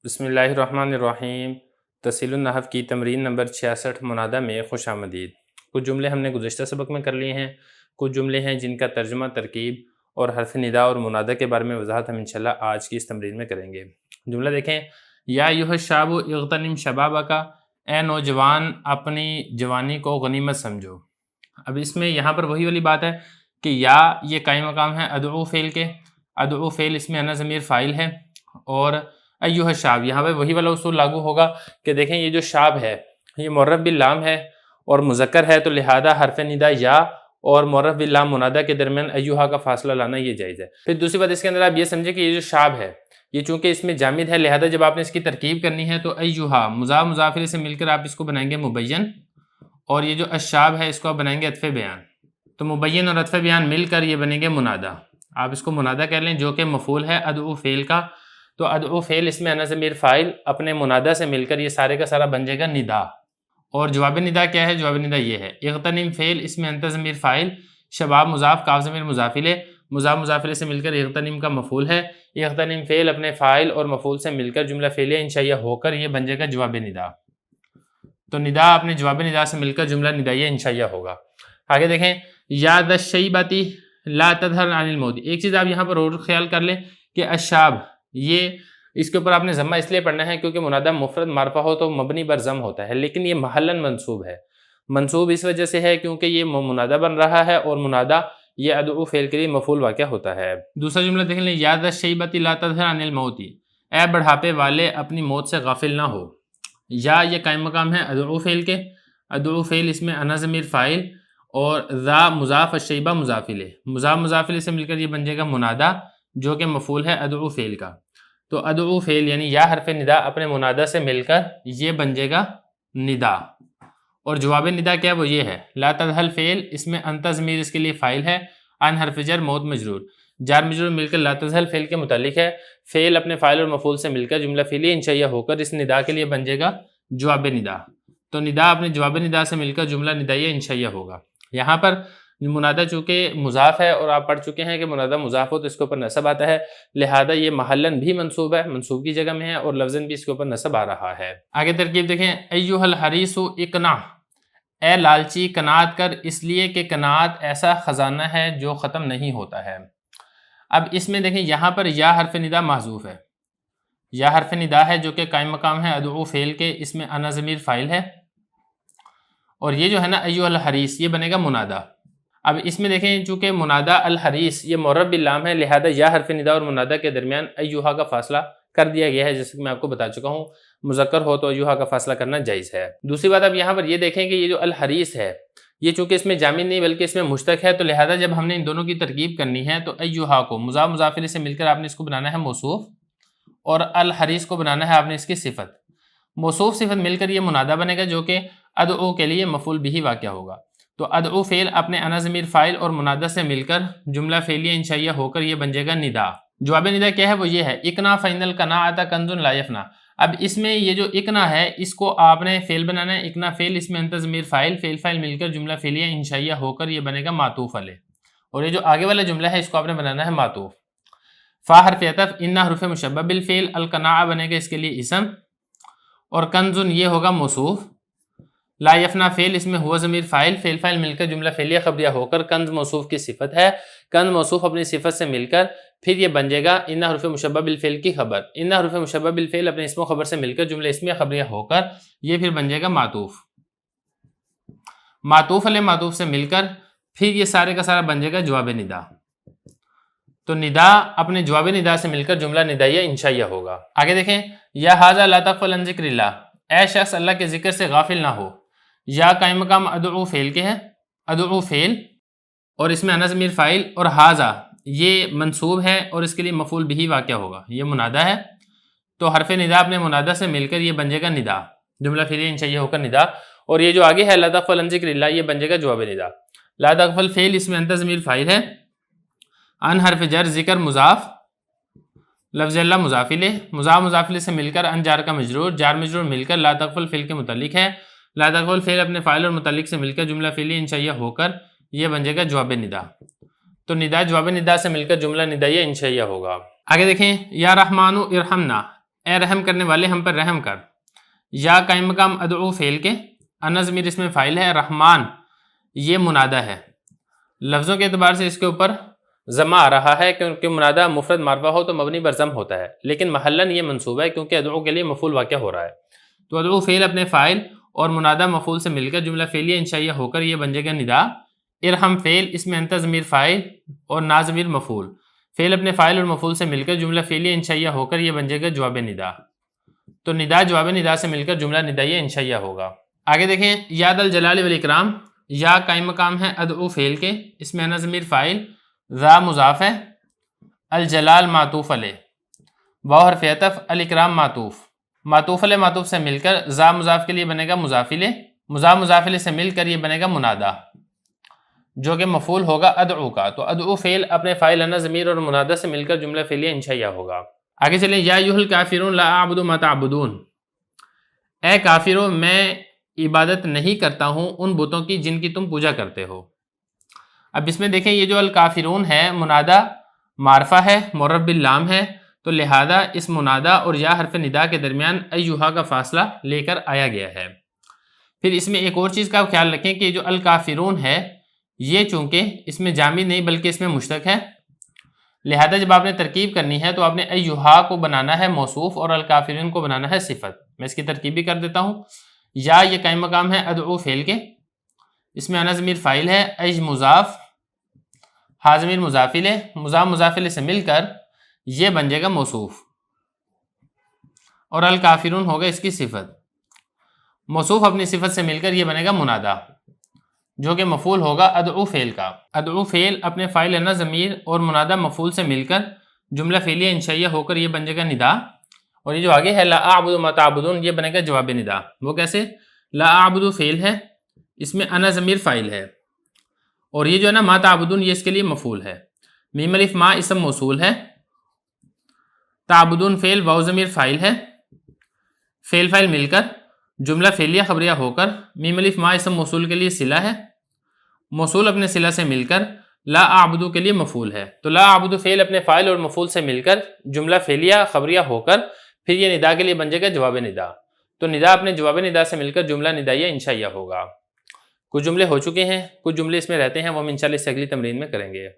بسم اللہ الرحمن الرحیم۔ تحصیل النحو کی تمرین نمبر 66 منادہ میں خوش آمدید۔ کچھ جملے ہم نے گزشتہ سبق میں کر لیے ہیں، کچھ جملے ہیں جن کا ترجمہ، ترکیب اور حرف ندا اور منادہ کے بارے میں وضاحت ہم انشاءاللہ آج کی اس تمرین میں کریں گے۔ جملہ دیکھیں، یا ایھا الشاب اغتنم شبابک، اے نوجوان اپنی جوانی کو غنیمت سمجھو۔ اب اس میں یہاں پر وہی والی بات ہے کہ یا یہ قائم مقام ہے ادعو فعل کے، ادعو فعل اس میں انا ضمیر فاعل ہے، اور ایھا الشاب یہاں پہ وہی والا اصول لاگو ہوگا کہ دیکھیں یہ جو شاب ہے یہ معرف باللام ہے اور مذکر ہے، تو لہذا حرف ندا یا اور معرف باللام منادہ کے درمیان ایھا کا فاصلہ لانا یہ جائز ہے۔ پھر دوسری بات اس کے اندر آپ یہ سمجھیں کہ یہ جو شاب ہے یہ چونکہ اس میں جامد ہے، لہذا جب آپ نے اس کی ترکیب کرنی ہے تو ایھا مضاف مضاف الیہ سے مل کر آپ اس کو بنائیں گے مبین، اور یہ جو الشاب ہے اس کو آپ بنائیں گے عطف بیان، تو مبین اور عطف بیان مل کر یہ بنیں گے منادہ۔ آپ اس کو منادہ کہہ لیں جو کہ مفعول ہے ادعو فعل کا، تو ادعو فعل اس میں انا ضمیر فاعل اپنے منادہ سے مل کر یہ سارے کا سارا بن جائے گا ندا۔ اور جواب ندا کیا ہے؟ جواب ندا یہ ہے اغتنم فعل اس میں انت ضمیر فاعل، شباب مضاف، کاف ضمیر مضاف الیہ، مضاف مضاف الیہ سے مل کر اغتنم کا مفعول ہے، اغتنم فعل اپنے فاعل اور مفعول سے مل کر جملہ فعلیہ انشائیہ ہو کر یہ بن جائے گا جواب ندا۔ تو ندا اپنے جواب ندا سے مل کر جملہ ندائیہ انشائیہ ہوگا۔ آگے دیکھیں، یا ذا الشیبۃ لا تظہر عن الموت۔ ایک چیز آپ یہاں پر اور خیال کر لیں کہ الشاب یہ اس کے اوپر آپ نے ضمہ اس لیے پڑھنا ہے کیونکہ منادہ مفرد معرفہ ہو تو مبنی بر ضم ہوتا ہے، لیکن یہ محلاً منصوب ہے۔ منصوب اس وجہ سے ہے کیونکہ یہ منادہ بن رہا ہے، اور منادہ یہ ادعو فعل کے لیے مفعول واقع ہوتا ہے۔ دوسرا جملہ دیکھ لیں، یا ذا الشیبۃ لا تظہر عن الموت، اے بڑھاپے والے اپنی موت سے غافل نہ ہو۔ یا یہ قائم مقام ہے ادعو فعل کے، ادعو فعل اس میں انا ضمیر فاعل اور ذا مضاف الشیبہ مضاف الیہ، مضاف مضاف الیہ سے مل کر یہ بن جائے گا منادہ جو کہ مفعول ہے ادعو فعل کا۔ تو ادعو فعل یعنی یا حرف ندا اپنے منادہ سے مل کر یہ بن جائے گا ندا، اور جواب ندا کیا وہ یہ ہے لا تظہر فعل اس میں انت ضمیر اس کے لیے فاعل ہے، ان حرف جر موت مجرور، جار مجرور مل کر لا تظہر فعل کے متعلق ہے، فعل اپنے فاعل اور مفعول سے مل کر جملہ فعلیہ انشائیہ ہو کر اس ندا کے لیے بن جائے گا جواب ندا۔ تو ندا اپنے جواب ندا سے مل کر جملہ ندائیہ انشائیہ ہوگا۔ یہاں پر منادہ چونکہ مضاف ہے اور آپ پڑھ چکے ہیں کہ منادہ مضاف ہو تو اس کے اوپر نصب آتا ہے، لہذا یہ محلاً بھی منصوب ہے، منصوب کی جگہ میں ہے، اور لفظاً بھی اس کے اوپر نصب آ رہا ہے۔ آگے ترکیب دیکھیں، ایھا الحریص اقنع، اے لالچی قناعت کر، اس لیے کہ قناعت ایسا خزانہ ہے جو ختم نہیں ہوتا ہے۔ اب اس میں دیکھیں یہاں پر یا حرف ندا محذوف ہے، یا حرف ندا ہے جو کہ قائم مقام ہے ادعو فعل کے، اس میں انا ضمیر فاعل ہے، اور یہ جو ہے نا ایھا الحریص یہ بنے گا منادہ۔ اب اس میں دیکھیں چونکہ منادہ الحریص یہ معرف باللام ہے، لہذا یا حرف ندا اور منادہ کے درمیان ایھا کا فاصلہ کر دیا گیا ہے، جیسے کہ میں آپ کو بتا چکا ہوں مذکر ہو تو ایھا کا فاصلہ کرنا جائز ہے۔ دوسری بات اب یہاں پر یہ دیکھیں کہ یہ جو الحریص ہے یہ چونکہ اس میں جامد نہیں بلکہ اس میں مشتق ہے، تو لہذا جب ہم نے ان دونوں کی ترکیب کرنی ہے تو ایھا کو مضاف مضاف الیہ سے مل کر آپ نے اس کو بنانا ہے موصوف، اور الحریص کو بنانا ہے آپ نے اس کی صفت۔ موصوف صفت مل کر یہ منادہ بنے گا جو کہ ادعو کے لیے مفعول بھی واقع ہوگا۔ تو ادعو فعل اپنے انا ضمیر فاعل اور منادہ سے مل کر جملہ فعلیہ انشائیہ ہو کر یہ بن جائے گا ندا۔ جواب ندا کیا ہے وہ یہ ہے اقنع فإن القناعة کنز لا يفنى۔ اب اس میں یہ جو اقنع ہے اس کو آپ نے فعل بنانا ہے، اقنع فعل اس میں انت ضمیر فاعل، فعل فاعل مل کر جملہ فعلیہ انشائیہ ہو کر یہ بنے گا معطوف علیہ، اور یہ جو آگے والا جملہ ہے اس کو آپ نے بنانا ہے معطوف۔ فا حرف عطف، ان حرف مشبہ بالفعل، القناعة بنے گا اس کے لیے اسم، اور کنزن یہ ہوگا موصوف، لا یفنا فعل اس میں ہوا ضمیر فاعل، فعل فاعل مل کر جملہ فعلیہ خبریہ ہو کر کنز موصوف کی صفت ہے، کنز موصوف اپنی صفت سے مل کر پھر یہ بن جائے گا ان حرف مشبہ بالفعل کی خبر، ان حرف مشبہ بالفعل اپنے اسم و خبر سے مل کر جملہ اسمیہ خبریہ ہو کر یہ پھر بن جائے گا معطوف، معطوف علیہ معطوف سے مل کر پھر یہ سارے کا سارا بن جائے گا جواب ندا۔ تو ندا اپنے جواب ندا سے مل کر جملہ ندائیہ انشائیہ ہوگا۔ آگے دیکھیں، یا ھذا لا تغفل عن ذکر اللہ، اے شخص اللہ کے ذکر سے غافل نہ ہو۔ یا قائم مقام ادعو فعل کے ہے، ادعو فعل اور اس میں انا ضمیر فاعل، اور ھذا یہ منصوب ہے اور اس کے لیے مفعول بھی واقع ہوگا، یہ منادہ ہے، تو حرف ندا اپنے منادہ سے مل کر یہ بن جائے گا ندا، جملہ فعلیہ انشائیہ ہو کر ندا، اور یہ جو آگے ہے لا تغفل عن ذکر اللہ یہ بن جائے گا جواب ندا۔ لا تغفل فعل اس میں انت ضمیر فاعل ہے، ان حرف جر ذکر مضاف، لفظ اللہ مضاف الیہ، مضاف مضاف الیہ سے مل کر ان جار کا مجرور، جار مجرور مل کر لا تغفل فعل کے متعلق ہے، لا تغفل فعل اپنے فاعل اور متعلق سے مل کر جملہ فعلیہ انشائیہ ہو کر یہ بن جائے گا جواب ندا۔ تو ندا جواب ندا سے مل کر جملہ ندائیہ انشائیہ ہوگا۔ آگے دیکھیں، یا رحمان ارحمنا، اے رحم کرنے والے ہم پر رحم کر. یا قائم مقام ادعو فعل کے، انا ضمیر اس میں فاعل ہے، رحمان یہ منادہ ہے. لفظوں کے اعتبار سے اس کے اوپر ضمہ آ رہا ہے کیونکہ منادہ مفرد معرفہ ہو تو مبنی بر ضم ہوتا ہے، لیکن محلاً یہ منصوب ہے کیونکہ ادعو کے لیے مفعول واقع ہو رہا ہے. تو ادعو فعل اپنے فاعل اور منادہ مفعول سے مل کر جملہ فعلیہ انشائیہ ہو کر یہ بن جائے گا ندا. ارحم فعل اس میں انت ضمیر فاعل اور نا ضمیر مفعول، فعل اپنے فاعل اور مفعول سے مل کر جملہ فعلیہ انشائیہ ہو کر یہ بن جائے گا جواب ندا. تو ندا جواب ندا سے مل کر جملہ ندائیہ انشائیہ ہوگا. آگے دیکھیں، یاد الجلال والاکرام، یا قائم مقام ہے ادعو فعل کے، اس میں انا ضمیر فاعل، ذا مضاف ہے، الجلال معطوف علیہ، واو حرف عطف، الاکرام معطوف. معطوف علیہ معطوف سے مل کر ذا مضاف کے لیے بنے گا مضاف الیہ، مضاف الیہ سے مل کر یہ بنے گا منادہ جو کہ مفعول ہوگا ادعو کا. تو ادعو فعل اپنے فاعل انا ضمیر اور منادہ سے مل کر جملہ فعلیہ انشائیہ ہوگا. آگے چلیں، یا ایھا الکافرون لا اعبد ما تعبدون، اے کافروں میں عبادت نہیں کرتا ہوں ان بتوں کی جن کی تم پوجا کرتے ہو. اب اس میں دیکھیں یہ جو الکافرون ہے منادہ معرفہ ہے، معرب باللام ہے، تو لہذا اس منادہ اور یا حرف ندا کے درمیان ایھا کا فاصلہ لے کر آیا گیا ہے. پھر اس میں ایک اور چیز کا خیال رکھیں کہ جو الکافرون ہے یہ چونکہ اس میں جامد نہیں بلکہ اس میں مشتق ہے، لہذا جب آپ نے ترکیب کرنی ہے تو آپ نے ایھا کو بنانا ہے موصوف اور الکافرین کو بنانا ہے صفت. میں اس کی ترکیب بھی کر دیتا ہوں. یا یہ قائم مقام ہے ادعو فعل کے، اس میں انا ضمیر فاعل ہے، ایج مضاف، ہا ضمیر مضاف الیہ، مضاف الیہ سے مل کر یہ بن جائے گا موصوف اور الکافرون ہوگا اس کی صفت. موصوف اپنی صفت سے مل کر یہ بنے گا منادہ جو کہ مفعول ہوگا ادعو فعل کا. ادعو فعل اپنے فاعل انا ضمیر اور منادہ مفعول سے مل کر جملہ فعلیہ انشائیہ ہو کر یہ بن جائے گا ندا. اور یہ جو آگے ہے لا اعبد ما تعبدون یہ بنے گا جواب ندا. وہ کیسے؟ لا اعبد فعل ہے، اس میں انا ضمیر فاعل ہے، اور یہ جو ہے نا ما تعبدون یہ اس کے لیے مفعول ہے. میم الف ما اسم موصول ہے، تعبدون فعل واو ضمیر فاعل ہے، فعل فاعل مل کر جملہ فعلیہ خبریہ ہو کر میم الف ما اسم موصول کے لیے صلہ ہے، موصول اپنے صلہ سے مل کر لا اعبدو کے لیے مفعول ہے. تو لا اعبدو فعل اپنے فاعل اور مفعول سے مل کر جملہ فعلیہ خبریہ ہو کر پھر یہ ندا کے لیے بن جائے گا جواب ندا. تو ندا اپنے جواب ندا سے مل کر جملہ ندائیہ انشائیہ ہوگا. کچھ جملے ہو چکے ہیں، کچھ جملے اس میں رہتے ہیں، وہ ہم انشاءاللہ اس سے اگلی تمرین میں کریں گے.